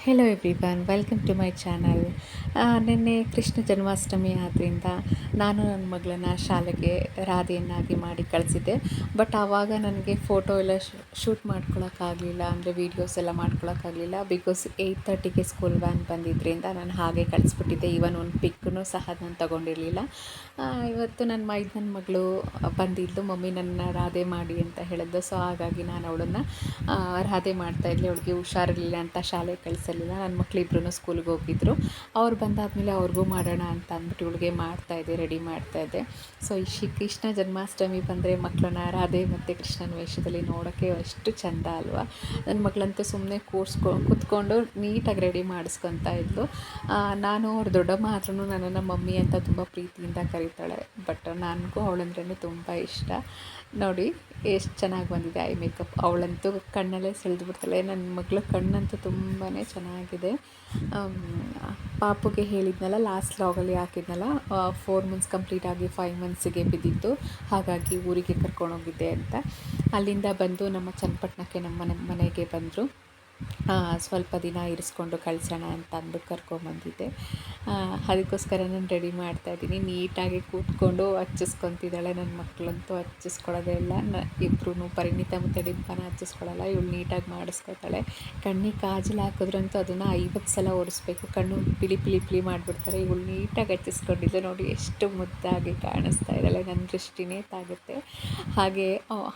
Hello everyone, welcome to my channel. ನಿನ್ನೆ ಕೃಷ್ಣ ಜನ್ಮಾಷ್ಟಮಿ ಆದ್ದರಿಂದ ನಾನು ನನ್ನ ಮಗಳನ್ನು ಶಾಲೆಗೆ ರಾಧೆಯನ್ನಾಗಿ ಮಾಡಿ ಕಳಿಸಿದ್ದೆ. ಬಟ್ ಆವಾಗ ನನಗೆ ಫೋಟೋ ಎಲ್ಲ ಶೂಟ್ ಮಾಡ್ಕೊಳಕ್ಕಾಗಲಿಲ್ಲ, ಅಂದರೆ ವೀಡಿಯೋಸ್ ಎಲ್ಲ ಮಾಡ್ಕೊಳಕ್ಕಾಗಲಿಲ್ಲ. ಬಿಕಾಸ್ 8:30ಗೆ ಸ್ಕೂಲ್ ವ್ಯಾನ್ ಬಂದಿದ್ದರಿಂದ ನಾನು ಹಾಗೆ ಕಳಿಸ್ಬಿಟ್ಟಿದ್ದೆ. ಈವನ್ ಒಂದು ಪಿಕ್ಕೂ ಸಹ ನಾನು ತೊಗೊಂಡಿರಲಿಲ್ಲ. ಇವತ್ತು ನನ್ನ ಮೈದನ ಮಗಳು ಬಂದಿದ್ದು, ಮಮ್ಮಿ ನನ್ನ ರಾಧೆ ಮಾಡಿ ಅಂತ ಹೇಳಿದ್ದು. ಸೊ ಹಾಗಾಗಿ ನಾನು ಅವಳನ್ನು ರಾಧೆ ಮಾಡ್ತಾಯಿದ್ದೆ. ಅವಳಿಗೆ ಹುಷಾರಿರಲಿಲ್ಲ ಅಂತ ಶಾಲೆಗೆ ಕಳಿಸಲಿಲ್ಲ. ನನ್ನ ಮಕ್ಕಳಿಬ್ರು ಸ್ಕೂಲ್ಗೆ ಹೋಗಿದ್ರು. ಅವ್ರು ಬಂದಾದಮೇಲೆ ಅವ್ರಿಗೂ ಮಾಡೋಣ ಅಂತ ಅಂದ್ಬಿಟ್ಟು ಇವಳಿಗೆ ಮಾಡ್ತಾಯಿದ್ದೆ, ರೆಡಿ ಮಾಡ್ತಾಯಿದ್ದೆ. ಸೊ ಈ ಕೃಷ್ಣ ಜನ್ಮಾಷ್ಟಮಿ ಬಂದರೆ ಮಕ್ಕಳನ್ನ ರಾಧೆ ಮತ್ತು ಕೃಷ್ಣನ ವೇಷದಲ್ಲಿ ನೋಡೋಕ್ಕೆ ಅಷ್ಟು ಚೆಂದ ಅಲ್ವಾ. ನನ್ನ ಮಗಳಂತೂ ಸುಮ್ಮನೆ ಕೂತ್ಕೊಂಡು ನೀಟಾಗಿ ರೆಡಿ ಮಾಡಿಸ್ಕೊತಾ ಇದ್ಲು. ನಾನು ಅವ್ರ ದೊಡ್ಡಮ್ಮ ಆದ್ರೂ ನನ್ನನ್ನು ಮಮ್ಮಿ ಅಂತ ತುಂಬ ಪ್ರೀತಿಯಿಂದ ಕರೀತಾಳೆ. ಬಟ್ ನನಗೂ ಅವಳಂದ್ರೇ ತುಂಬ ಇಷ್ಟ. ನೋಡಿ ಎಷ್ಟು ಚೆನ್ನಾಗಿ ಬಂದಿದೆ ಐ ಮೇಕಪ್. ಅವಳಂತೂ ಕಣ್ಣಲ್ಲೇ ಸೆಳೆದು ಬಿಡ್ತಾಳೆ. ನನ್ನ ಮಗಳ ಕಣ್ಣಂತೂ ತುಂಬಾ ಚೆನ್ನಾಗಿದೆ. ಪಾಪುಗೆ ಹೇಳಿದ್ನಲ್ಲ, ಲಾಸ್ಟ್ ಲಾಗಲ್ಲಿ ಹಾಕಿದ್ನಲ್ಲ, 4 ಮಂತ್ಸ್ ಕಂಪ್ಲೀಟ್ ಆಗಿ 5 ಮಂತ್ಸಿಗೆ ಬಿದ್ದಿತ್ತು. ಹಾಗಾಗಿ ಊರಿಗೆ ಕರ್ಕೊಂಡೋಗಿದ್ದೆ ಅಂತ. ಅಲ್ಲಿಂದ ಬಂದು ನಮ್ಮ ಚನ್ನಪಟ್ಟಣಕ್ಕೆ ನಮ್ಮ ಮನೆಗೆ ಬಂದರು. ಸ್ವಲ್ಪ ದಿನ ಇರಿಸ್ಕೊಂಡು ಕಳಿಸೋಣ ಅಂತ ಅಂದ್ಬಿಟ್ಟು ಕರ್ಕೊಂಬಂದಿದ್ದೆ. ಅದಕ್ಕೋಸ್ಕರ ನಾನು ರೆಡಿ ಮಾಡ್ತಾಯಿದ್ದೀನಿ. ನೀಟಾಗಿ ಕೂತ್ಕೊಂಡು ಹಚ್ಚಿಸ್ಕೊತಿದ್ದಾಳೆ. ನನ್ನ ಮಕ್ಕಳಂತೂ ಹಚ್ಚಿಸ್ಕೊಳ್ಳೋದೇ ಇಲ್ಲ. ಇಬ್ಬರೂ ಪರಿಣಿತ ಮತ್ತು ಡಿಂಪನ ಹಚ್ಚಿಸ್ಕೊಳ್ಳಲ್ಲ. ಇವಳು ನೀಟಾಗಿ ಮಾಡಿಸ್ಕೊತಾಳೆ. ಕಣ್ಣಿಗೆ ಕಾಜಲ್ ಹಾಕಿದ್ರಂತೂ ಅದನ್ನು 50 ಸಲ ಒರೆಸ್ಬೇಕು. ಕಣ್ಣು ಪಿಳಿ ಮಾಡಿಬಿಡ್ತಾರೆ. ಇವಳು ನೀಟಾಗಿ ಹಚ್ಚಿಸ್ಕೊಂಡಿದ್ದೆ. ನೋಡಿ ಎಷ್ಟು ಮುದ್ದಾಗಿ ಕಾಣಿಸ್ತಾ ಇದ್ದಾಳೆ. ನನ್ನ ದೃಷ್ಟಿನೇ ತಾಗುತ್ತೆ. ಹಾಗೆ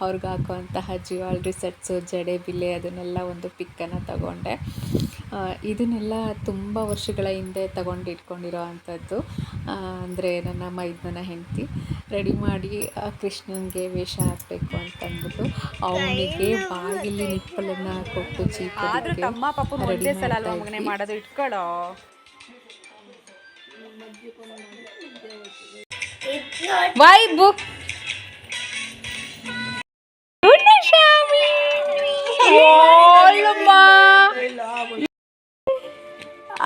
ಅವ್ರಿಗೆ ಹಾಕುವಂತಹ ಜ್ಯುವೆಲ್ರಿ ಸೆಟ್ಸು, ಜಡೆ ಬಿಲ್ಲೆ, ಅದನ್ನೆಲ್ಲ ಒಂದು ಪಿಕ್ಕನ್ನು ತಗೊಂಡೆ. ಇದನ್ನೆಲ್ಲ ತುಂಬ ವರ್ಷಗಳ ಹಿಂದೆ ಇಟ್ಕೊಂಡಿರೋ ಅಂಥದ್ದು. ಅಂದರೆ ನನ್ನ ಮೈದನ ಹೆಂಡತಿ ರೆಡಿ ಮಾಡಿ ಕೃಷ್ಣನಿಗೆ ವೇಷ ಹಾಕಬೇಕು ಅಂತಂದ್ಬಿಟ್ಟು ಅವನಿಗೆ ಬಾಗಿಲಿ ನಿಪ್ಪಲನ್ನು ಕೊಟ್ಟು ಚೀಪೋದಕ್ಕೆ ರೆಡಿ ಮಾಡ್ತಾ ಇಟ್ಕೊಳ್ಳೋ. ವೈಬು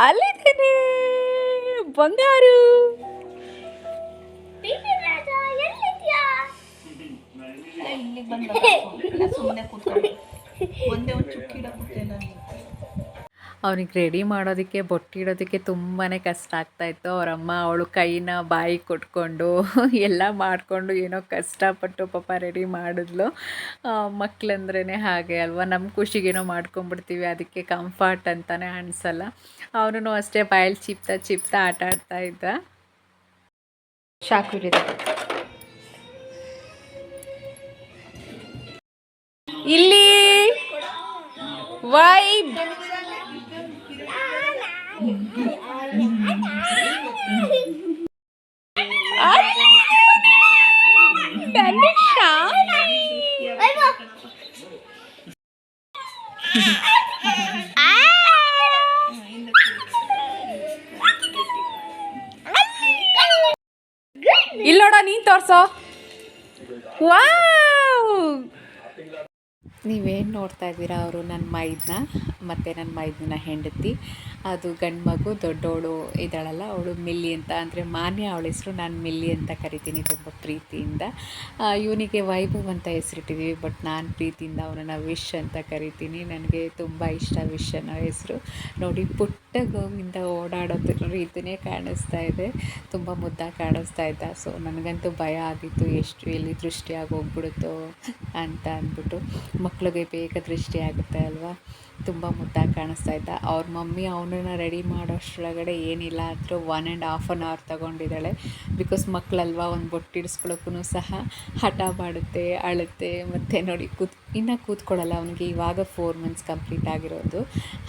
ಅಲ್ಲಿದ್ದೇನೆ ಬಂಗಾರು. ಅವನಿಗೆ ರೆಡಿ ಮಾಡೋದಕ್ಕೆ, ಬೊಟ್ಟಿಡೋದಕ್ಕೆ ತುಂಬಾ ಕಷ್ಟ ಆಗ್ತಾಯಿತ್ತು. ಅವರಮ್ಮ ಅವಳು ಕೈನ ಬಾಯಿ ಕೊಟ್ಕೊಂಡು ಎಲ್ಲ ಮಾಡಿಕೊಂಡು ಏನೋ ಕಷ್ಟಪಟ್ಟು ಪಾಪ ರೆಡಿ ಮಾಡಿದ್ಲು. ಮಕ್ಕಳಂದ್ರೇ ಹಾಗೆ ಅಲ್ವಾ, ನಮ್ಮ ಖುಷಿಗೇನೋ ಮಾಡ್ಕೊಂಬಿಡ್ತೀವಿ, ಅದಕ್ಕೆ ಕಂಫರ್ಟ್ ಅಂತಲೇ ಅನಿಸಲ್ಲ. ಅವನು ಅಷ್ಟೇ ಬಾಯಲ್ಲಿ ಚಿಪ್ತಾ ಆಟ ಆಡ್ತಾ ಇದ್ದ. ಶಾಕು ಇದೆ ಇಲ್ಲಿ ವೈಬ್. ಇಲ್ಲೋಡ ನೀನು ತೋರ್ಸೋ. ವಾವ್, ನೀವೇನು ನೋಡ್ತಾ ಇದ್ದೀರಾ, ಅವರು ನನ್ನ ಮೈದನ ಮತ್ತು ನನ್ನ ಮೈದನ ಹೆಂಡತಿ. ಅದು ಗಂಡು ಮಗು, ದೊಡ್ಡವಳು ಇದ್ದಾಳಲ್ಲ ಅವಳು ಮಿಲ್ಲಿ ಅಂತ, ಅಂದರೆ ಮಾನ್ಯ ಅವಳ ಹೆಸರು, ನಾನು ಮಿಲ್ಲಿ ಅಂತ ಕರಿತೀನಿ ತುಂಬ ಪ್ರೀತಿಯಿಂದ. ಇವನಿಗೆ ವೈಭವ್ ಅಂತ ಹೆಸರಿಟ್ಟಿದ್ದೀವಿ, ಬಟ್ ನಾನು ಪ್ರೀತಿಯಿಂದ ಅವನನ್ನು ವಿಶ್ ಅಂತ ಕರಿತೀನಿ. ನನಗೆ ತುಂಬ ಇಷ್ಟ ವಿಶ್ ಅನ್ನೋ ಹೆಸರು. ನೋಡಿ ಪುಟ್ಟ ಗೋವಿಂದ ಓಡಾಡೋದು ನೋಡಿ, ಇದನ್ನೇ ಕಾಣಿಸ್ತಾ ಇದೆ, ತುಂಬ ಮುದ್ದಾಗಿ ಕಾಣಿಸ್ತಾ ಇದ್ದ. ಸೊ ನನಗಂತೂ ಭಯ ಆಗಿತ್ತು, ಎಷ್ಟು ಎಲ್ಲಿ ದೃಷ್ಟಿಯಾಗಿ ಹೋಗ್ಬಿಡುತ್ತೋ ಅಂತ ಅಂದ್ಬಿಟ್ಟು. ಮಕ್ಕಳಿಗೆ ಬೇಗ ದೃಷ್ಟಿ ಆಗುತ್ತೆ ಅಲ್ವಾ. ತುಂಬ ಮುದ್ದಾಗಿ ಕಾಣಿಸ್ತಾ ಇದ್ದ. ಅವ್ರ ಮಮ್ಮಿ ಅವನನ್ನು ರೆಡಿ ಮಾಡೋಷ್ಟರೊಳಗಡೆ ಏನಿಲ್ಲ ಅಂದರೂ 1.5 hour ತಗೊಂಡಿದ್ದಾಳೆ. ಬಿಕಾಸ್ ಮಕ್ಕಳಲ್ವಾ, ಒಂದು ಬೊಟ್ಟಿಡಿಸ್ಕೊಳ್ಳೋಕ್ಕೂ ಸಹ ಹಠ ಮಾಡುತ್ತೆ, ಅಳುತ್ತೆ. ಮತ್ತು ನೋಡಿ ಇನ್ನೂ ಕೂತ್ಕೊಳ್ಳಲ್ಲ. ಅವನಿಗೆ ಇವಾಗ 4 ಮಂತ್ಸ್ ಕಂಪ್ಲೀಟ್ ಆಗಿರೋದು.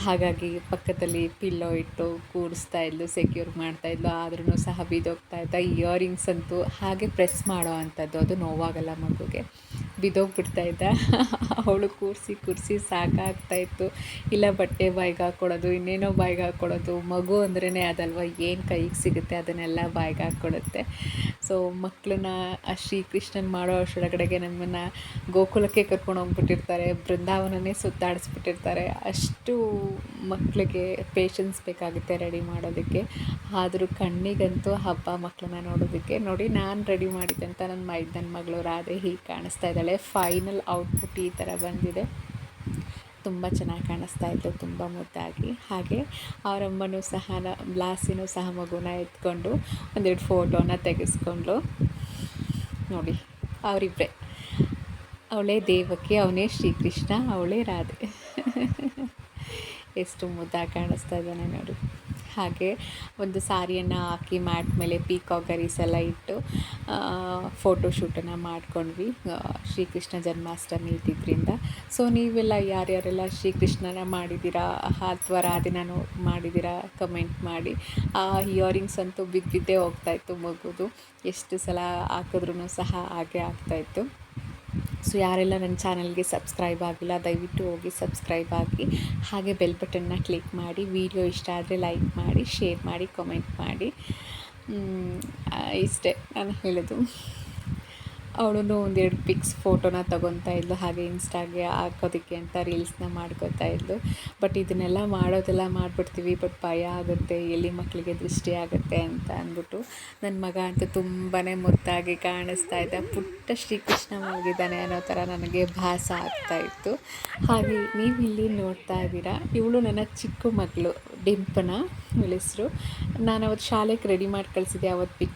ಹಾಗಾಗಿ ಪಕ್ಕದಲ್ಲಿ ಪಿಲ್ಲೋ ಇಟ್ಟು ಕೂಡಿಸ್ತಾ ಇದ್ಲು, ಸೆಕ್ಯೂರ್ ಮಾಡ್ತಾಯಿದ್ಲು. ಆದ್ರೂ ಸಹ ಬಿದ್ದೋಗ್ತಾ ಇದ್ದ. ಇಯರಿಂಗ್ಸ್ ಅಂತೂ ಹಾಗೆ ಪ್ರೆಸ್ ಮಾಡೋ ಅಂಥದ್ದು, ಅದು ನೋವಾಗಲ್ಲ ಮಗುಗೆ. ಬಿದ್ದೋಗ್ಬಿಡ್ತಾ ಇದ್ದ. ಅವಳು ಕೂರಿಸಿ ಸಾಕಾಗ್ತಾಯಿತ್ತು. ಇಲ್ಲ ಬಟ್ಟೆ ಬಾಯಿಗೆ ಹಾಕ್ಕೊಡೋದು, ಇನ್ನೇನೋ ಬಾಯಿಗೆ ಹಾಕ್ಕೊಡೋದು. ಮಗು ಅಂದ್ರೇ ಅದಲ್ವ, ಏನು ಕೈಗೆ ಸಿಗುತ್ತೆ ಅದನ್ನೆಲ್ಲ ಬಾಯಿಗೆ ಹಾಕ್ಕೊಡುತ್ತೆ. ಸೊ ಮಕ್ಕಳನ್ನ ಶ್ರೀಕೃಷ್ಣನ್ ಮಾಡೋ ಅಷ್ಟರೊಳಗಡೆಗೆ ನಮ್ಮನ್ನು ಗೋಕುಲಕ್ಕೆ ಕರ್ಕೊಂಡು ಹೋಗ್ಬಿಟ್ಟಿರ್ತಾರೆ, ಬೃಂದಾವನನೇ ಸುತ್ತಾಡಿಸ್ಬಿಟ್ಟಿರ್ತಾರೆ. ಅಷ್ಟು ಮಕ್ಕಳಿಗೆ ಪೇಷನ್ಸ್ ಬೇಕಾಗುತ್ತೆ ರೆಡಿ ಮಾಡೋದಕ್ಕೆ. ಆದರೂ ಕಣ್ಣಿಗಂತೂ ಹಬ್ಬ ಮಕ್ಕಳನ್ನ ನೋಡೋದಕ್ಕೆ. ನೋಡಿ ನಾನು ರೆಡಿ ಮಾಡಿದ್ದಂಥ ನನ್ನ ಮೈದನ ಮಗಳು ರಾಧೆ ಹೀಗೆ ಕಾಣಿಸ್ತಾ ಇದ್ದಾಳೆ. ಫೈನಲ್ ಔಟ್ಪುಟ್ ಈ ಥರ ಬಂದಿದೆ. ತುಂಬ ಚೆನ್ನಾಗಿ ಕಾಣಿಸ್ತಾ ಇತ್ತು, ತುಂಬ ಮುದ್ದಾಗಿ. ಹಾಗೆ ಅವರಮ್ಮನೂ ಸಹ ಲಾಸಿನೂ ಸಹ ಮಗುನ ಎತ್ಕೊಂಡು ಒಂದೆರಡು ಫೋಟೋನ ತೆಗೆಸ್ಕೊಂಡ್ಳು ನೋಡಿ. ಅವರಿಬ್ಬರೇ, ಅವಳೇ ದೇವಕಿ, ಅವನೇ ಶ್ರೀಕೃಷ್ಣ, ಅವಳೇ ರಾಧೆ. ಎಷ್ಟು ಮುದ್ದಾಗಿ ಕಾಣಿಸ್ತಾ ಇದ್ದಾನೆ ನೋಡಿ. ಹಾಗೆ ಒಂದು ಸಾರಿಯನ್ನು ಹಾಕಿ ಮ್ಯಾಟ್ ಮೇಲೆ ಪೀಕಾಕ್ ಗರೀಸ್ ಎಲ್ಲ ಇಟ್ಟು ಫೋಟೋಶೂಟನ್ನು ಮಾಡ್ಕೊಂಡ್ವಿ ಶ್ರೀಕೃಷ್ಣ ಜನ್ಮಾಷ್ಟಮಿ ಇದ್ದಿದ್ದರಿಂದ. ಸೊ ನೀವೆಲ್ಲ ಯಾರ್ಯಾರೆಲ್ಲ ಶ್ರೀಕೃಷ್ಣನ ಮಾಡಿದ್ದೀರಾ ಅಥವಾ ರಾಧೆನೂ ಮಾಡಿದ್ದೀರಾ ಕಮೆಂಟ್ ಮಾಡಿ. ಆ ಇಯರಿಂಗ್ಸ್ ಅಂತೂ ಬಿದ್ದೇ ಹೋಗ್ತಾಯಿತ್ತು ಮಗುದು, ಎಷ್ಟು ಸಲ ಹಾಕಿದ್ರೂ ಸಹ ಹಾಗೆ ಆಗ್ತಾಯಿತ್ತು. ಸೊ ಯಾರೆಲ್ಲ ನನ್ನ ಚಾನಲ್ಗೆ ಸಬ್ಸ್ಕ್ರೈಬ್ ಆಗಿಲ್ಲ ದಯವಿಟ್ಟು ಹೋಗಿ ಸಬ್ಸ್ಕ್ರೈಬ್ ಆಗಿ, ಹಾಗೆ ಬೆಲ್ ಬಟನ್ನ ಕ್ಲಿಕ್ ಮಾಡಿ. ವಿಡಿಯೋ ಇಷ್ಟ ಆದರೆ ಲೈಕ್ ಮಾಡಿ, ಶೇರ್ ಮಾಡಿ, ಕಮೆಂಟ್ ಮಾಡಿ. ಇಷ್ಟೇ ನಾನು ಹೇಳೋದು. ಅವಳು ಒಂದೆರಡು ಪಿಕ್ಸ್ ಫೋಟೋನ ತೊಗೊತಾ ಇದ್ಲು, ಹಾಗೆ ಇನ್ಸ್ಟಾಗೆ ಹಾಕೋದಕ್ಕೆ ಅಂತ ರೀಲ್ಸ್ನ ಮಾಡ್ಕೋತಾ ಇದ್ಲು. ಬಟ್ ಇದನ್ನೆಲ್ಲ ಮಾಡೋದೆಲ್ಲ ಮಾಡಿಬಿಡ್ತೀವಿ, ಬಟ್ ಭಯ ಆಗುತ್ತೆ, ಎಲ್ಲಿ ಮಕ್ಕಳಿಗೆ ದೃಷ್ಟಿ ಆಗುತ್ತೆ ಅಂತ ಅಂದ್ಬಿಟ್ಟು. ನನ್ನ ಮಗ ಅಂತೂ ತುಂಬಾ ಮುದ್ದಾಗಿ ಕಾಣಿಸ್ತಾ ಇದ್ದ, ಪುಟ್ಟ ಶ್ರೀಕೃಷ್ಣ ಮಲಗಿದ್ದಾನೆ ಅನ್ನೋ ಥರ ನನಗೆ ಭಾಸ ಆಗ್ತಾಯಿತ್ತು. ಹಾಗೆ ನೀವು ಇಲ್ಲಿ ನೋಡ್ತಾ ಇದ್ದೀರಾ, ಇವಳು ನನ್ನ ಚಿಕ್ಕ ಮಗಳು ಡಿಂಪನ ಹೆಸರು. ನಾನು ಅವತ್ತು ಶಾಲೆಗೆ ರೆಡಿ ಮಾಡಿ ಕಳಿಸಿದ್ದೆ, ಅವತ್ತು ಪಿಕ್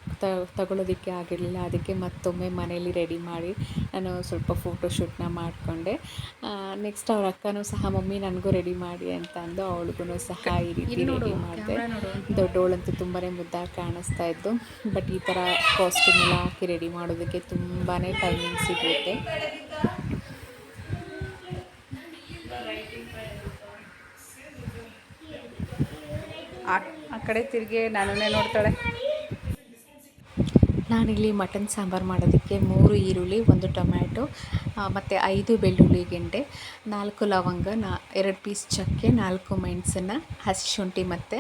ತಗೊಳ್ಳೋದಕ್ಕೆ ಆಗಿರಲಿಲ್ಲ. ಅದಕ್ಕೆ ಮತ್ತೊಮ್ಮೆ ಮನೇಲಿ ರೆಡಿ ಮಾಡಿ ನಾನು ಸ್ವಲ್ಪ ಫೋಟೋಶೂಟ್ನ ಮಾಡಿಕೊಂಡೆ. ನೆಕ್ಸ್ಟ್ ಅವ್ರ ಅಕ್ಕನೂ ಸಹ ಮಮ್ಮಿ ನನಗೂ ರೆಡಿ ಮಾಡಿ ಅಂತ ಅಂದು ಅವಳಿಗೂ ಸಹ ಈ ರೀತಿ ರೆಡಿ ಮಾಡಿದೆ. ದೊಡ್ಡವಳಂತೂ ತುಂಬಾ ಮುದ್ದಾಗಿ ಕಾಣಿಸ್ತಾ ಇದ್ದು. ಬಟ್ ಈ ಥರ ಕಾಸ್ಟ್ಯೂಮ್ ಎಲ್ಲ ಹಾಕಿ ರೆಡಿ ಮಾಡೋದಕ್ಕೆ ತುಂಬಾ ಟೈಮಿಂಗ್ ಸಿಗುತ್ತೆ. ಆ ಕಡೆ ತಿರುಗಿ ನನ್ನನ್ನೇ ನೋಡ್ತಾಳೆ. ನಾನಿಲ್ಲಿ ಮಟನ್ ಸಾಂಬಾರು ಮಾಡೋದಕ್ಕೆ 3 ಈರುಳ್ಳಿ, 1 ಟೊಮ್ಯಾಟೊ ಮತ್ತು 5 ಬೆಳ್ಳುಳ್ಳಿ ಗೆಡ್ಡೆ, 4 ಲವಂಗ, 2 ಪೀಸ್ ಚಕ್ಕೆ, 4 ಮೆಣಸನ್ನು, ಹಸಿ ಶುಂಠಿ ಮತ್ತು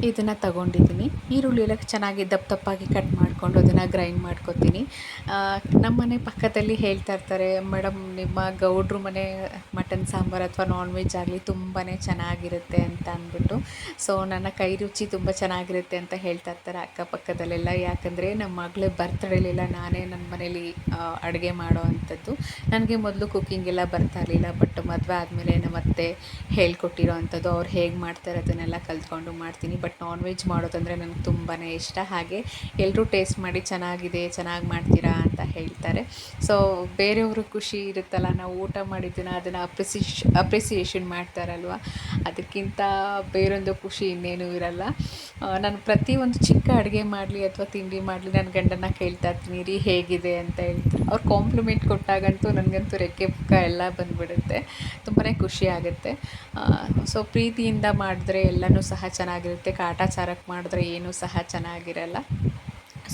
ಇದನ್ನು ತಗೊಂಡಿದ್ದೀನಿ. ಈರುಳ್ಳಿ ಎಲ್ಲ ಚೆನ್ನಾಗಿ ದಪ್ಪಾಗಿ ಕಟ್ ಮಾಡಿಕೊಂಡು ಅದನ್ನು ಗ್ರೈಂಡ್ ಮಾಡ್ಕೊತೀನಿ. ನಮ್ಮ ಮನೆ ಪಕ್ಕದಲ್ಲಿ ಹೇಳ್ತಾ ಇರ್ತಾರೆ, ಮೇಡಮ್ ನಿಮ್ಮ ಗೌಡ್ರು ಮನೆ ಮಟನ್ ಸಾಂಬಾರು ಅಥವಾ ನಾನ್ ವೆಜ್ ಆಗಲಿ ತುಂಬಾ ಚೆನ್ನಾಗಿರುತ್ತೆ ಅಂತ ಅಂದ್ಬಿಟ್ಟು. ಸೊ ನನ್ನ ಕೈ ರುಚಿ ತುಂಬ ಚೆನ್ನಾಗಿರುತ್ತೆ ಅಂತ ಹೇಳ್ತಾ ಇರ್ತಾರೆ ಅಕ್ಕಪಕ್ಕದಲ್ಲೆಲ್ಲ. ಯಾಕಂದರೆ ನಮ್ಮ ಮಗಳ ಬರ್ತ್ಡೇಲೆಲ್ಲ ನಾನೇ ನನ್ನ ಮನೇಲಿ ಅಡುಗೆ ಮಾಡೋ ಅಂಥದ್ದು. ನನಗೆ ಮೊದಲು ಕುಕ್ಕಿಂಗ್ ಎಲ್ಲ ಬರ್ತಾ ಇರಲಿಲ್ಲ, ಬಟ್ ಮದುವೆ ಆದಮೇಲೆ ನಮ್ಮತ್ತೆ ಹೇಳ್ಕೊಟ್ಟಿರೋ ಅಂಥದ್ದು. ಅವ್ರು ಹೇಗೆ ಮಾಡ್ತಾರೆ ಅದನ್ನೆಲ್ಲ ಕಲ್ತ್ಕೊಂಡು ಮಾಡ್ತೀನಿ. ಬಟ್ ನಾನ್ ವೆಜ್ ಮಾಡೋದಂದರೆ ನನಗೆ ತುಂಬಾ ಇಷ್ಟ. ಹಾಗೆ ಎಲ್ಲರೂ ಟೇಸ್ಟ್ ಮಾಡಿ ಚೆನ್ನಾಗಿದೆ, ಚೆನ್ನಾಗಿ ಮಾಡ್ತೀರಾ ಅಂತ ಹೇಳ್ತಾರೆ. ಸೊ ಬೇರೆಯವರು ಖುಷಿ ಇರುತ್ತಲ್ಲ, ನಾವು ಊಟ ಮಾಡಿದ್ದನ್ನು ಅದನ್ನು ಅಪ್ರಿಸಿಯೇಷನ್ ಮಾಡ್ತಾರಲ್ವ, ಅದಕ್ಕಿಂತ ಬೇರೊಂದು ಖುಷಿ ಇನ್ನೇನು ಇರಲ್ಲ. ನಾನು ಪ್ರತಿಯೊಂದು ಚಿಕ್ಕ ಅಡುಗೆ ಮಾಡಲಿ ಅಥವಾ ತಿಂಡಿ ಮಾಡಲಿ ನನ್ನ ಗಂಡನ ಕೇಳ್ತಾ ಇರ್ತೀನಿ, ರೀ ಹೇಗಿದೆ ಅಂತ ಹೇಳ್ತಾರೆ. ಅವ್ರು ಕಾಂಪ್ಲಿಮೆಂಟ್ ಕೊಟ್ಟಾಗಂತೂ ನನಗಂತೂ ರೆಕ್ಕೆ ಪುಕ್ಕ ಎಲ್ಲ ಬಂದುಬಿಡುತ್ತೆ, ತುಂಬಾ ಖುಷಿ ಆಗುತ್ತೆ. ಸೊ ಪ್ರೀತಿಯಿಂದ ಮಾಡಿದ್ರೆ ಎಲ್ಲನೂ ಸಹ ಚೆನ್ನಾಗಿರುತ್ತೆ, ಕಾಟಾಚಾರಕ್ಕೆ ಮಾಡಿದ್ರೆ ಏನೂ ಸಹ ಚೆನ್ನಾಗಿರಲ್ಲ.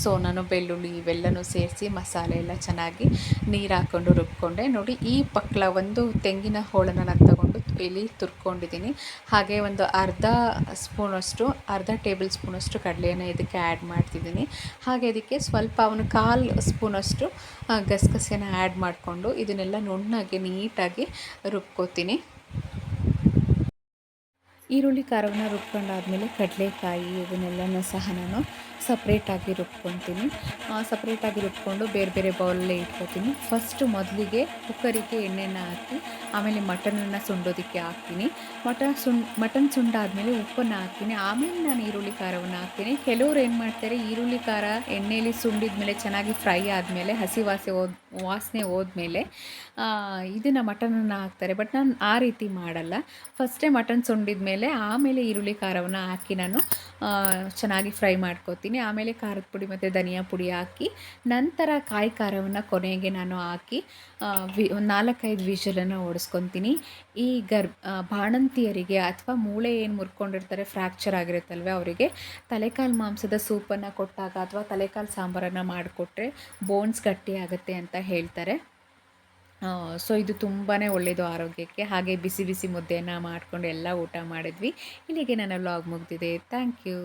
ಸೊ ನಾನು ಬೆಳ್ಳುಳ್ಳಿ ಇವೆಲ್ಲನೂ ಸೇರಿಸಿ ಮಸಾಲೆ ಎಲ್ಲ ಚೆನ್ನಾಗಿ ನೀರು ಹಾಕ್ಕೊಂಡು ರುಬ್ಕೊಂಡೆ. ನೋಡಿ ಈ ಒಂದು ತೆಂಗಿನ ಹೋಳನ್ನು ನಾನು ತಗೊಂಡು ಇಲ್ಲಿ ತುರ್ಕೊಂಡಿದ್ದೀನಿ. ಹಾಗೆ ಒಂದು ಅರ್ಧ ಟೇಬಲ್ ಸ್ಪೂನಷ್ಟು ಕಡಲೆಯನ್ನು ಇದಕ್ಕೆ ಆ್ಯಡ್ ಮಾಡ್ತಿದ್ದೀನಿ. ಹಾಗೆ ಇದಕ್ಕೆ ಸ್ವಲ್ಪ 1/4 ಸ್ಪೂನಷ್ಟು ಗಸಗಸೆನ ಆ್ಯಡ್ ಮಾಡಿಕೊಂಡು ಇದನ್ನೆಲ್ಲ ನುಣ್ಣಗೆ ನೀಟಾಗಿ ರುಬ್ಕೋತೀನಿ. ಈರುಳ್ಳಿ ಖಾರವನ್ನು ರುಬ್ಕೊಂಡಾದಮೇಲೆ ಕಡಲೆಕಾಯಿ ಇದನ್ನೆಲ್ಲನೂ ಸಹ ನಾನು ಸಪ್ರೇಟಾಗಿ ರುಬ್ಕೊತೀನಿ. ಸಪ್ರೇಟಾಗಿ ರುಬ್ಕೊಂಡು ಬೇರೆ ಬೇರೆ ಬೌಲಲ್ಲೇ ಇಟ್ಕೊತೀನಿ. ಮೊದಲಿಗೆ ಕುಕ್ಕರಿಗೆ ಎಣ್ಣೆನ ಹಾಕಿ ಆಮೇಲೆ ಮಟನನ್ನು ಸುಂಡೋದಕ್ಕೆ ಹಾಕ್ತೀನಿ. ಮಟನ್ ಸುಂಡಾದಮೇಲೆ ಉಪ್ಪನ್ನು ಹಾಕ್ತೀನಿ. ಆಮೇಲೆ ನಾನು ಈರುಳ್ಳಿ ಖಾರವನ್ನು ಹಾಕ್ತೀನಿ. ಕೆಲವ್ರು ಏನು ಮಾಡ್ತಾರೆ, ಈರುಳ್ಳಿ ಖಾರ ಎಣ್ಣೆಯಲ್ಲಿ ಸುಂಡಿದ ಮೇಲೆ ಚೆನ್ನಾಗಿ ಫ್ರೈ ಆದಮೇಲೆ ಹಸಿ ವಾಸನೆ ಹೋದ್ಮೇಲೆ ಇದನ್ನು ಮಟನನ್ನು ಹಾಕ್ತಾರೆ. ಬಟ್ ನಾನು ಆ ರೀತಿ ಮಾಡಲ್ಲ. ಫಸ್ಟೇ ಮಟನ್ ಸುಂಡಿದ ಮೇಲೆ ಆಮೇಲೆ ಈರುಳ್ಳಿ ಖಾರವನ್ನು ಹಾಕಿ ನಾನು ಚೆನ್ನಾಗಿ ಫ್ರೈ ಮಾಡ್ಕೋತೀನಿ. ಆಮೇಲೆ ಖಾರದ ಪುಡಿ ಮತ್ತು ಧನಿಯಾ ಪುಡಿ ಹಾಕಿ ನಂತರ ಕಾಯಿ ಖಾರವನ್ನು ಕೊನೆಗೆ ನಾನು ಹಾಕಿ ಒಂದು 4-5 ವಿಷಲನ್ನು ಓಡಿಸ್ಕೊತೀನಿ. ಈ ಬಾಣಂತಿಯರಿಗೆ ಅಥವಾ ಮೂಳೆ ಏನು ಮುರ್ಕೊಂಡಿರ್ತಾರೆ, ಫ್ರ್ಯಾಕ್ಚರ್ ಆಗಿರುತ್ತಲ್ವ, ಅವರಿಗೆ ತಲೆಕಾಲು ಮಾಂಸದ ಸೂಪನ್ನು ಕೊಟ್ಟಾಗ ಅಥವಾ ತಲೆಕಾಲು ಸಾಂಬಾರನ್ನು ಮಾಡಿಕೊಟ್ರೆ ಬೋನ್ಸ್ ಗಟ್ಟಿಯಾಗುತ್ತೆ ಅಂತ ಹೇಳ್ತಾರೆ. ಸೊ ಇದು ತುಂಬಾ ಒಳ್ಳೆಯದು ಆರೋಗ್ಯಕ್ಕೆ. ಹಾಗೆ ಬಿಸಿ ಬಿಸಿ ಮುದ್ದೆಯನ್ನು ಮಾಡಿಕೊಂಡು ಎಲ್ಲ ಊಟ ಮಾಡಿದ್ವಿ. ಇಲ್ಲಿಗೆ ನನ್ನ ವ್ಲಾಗ್ ಮುಗಿದಿದೆ. Thank you.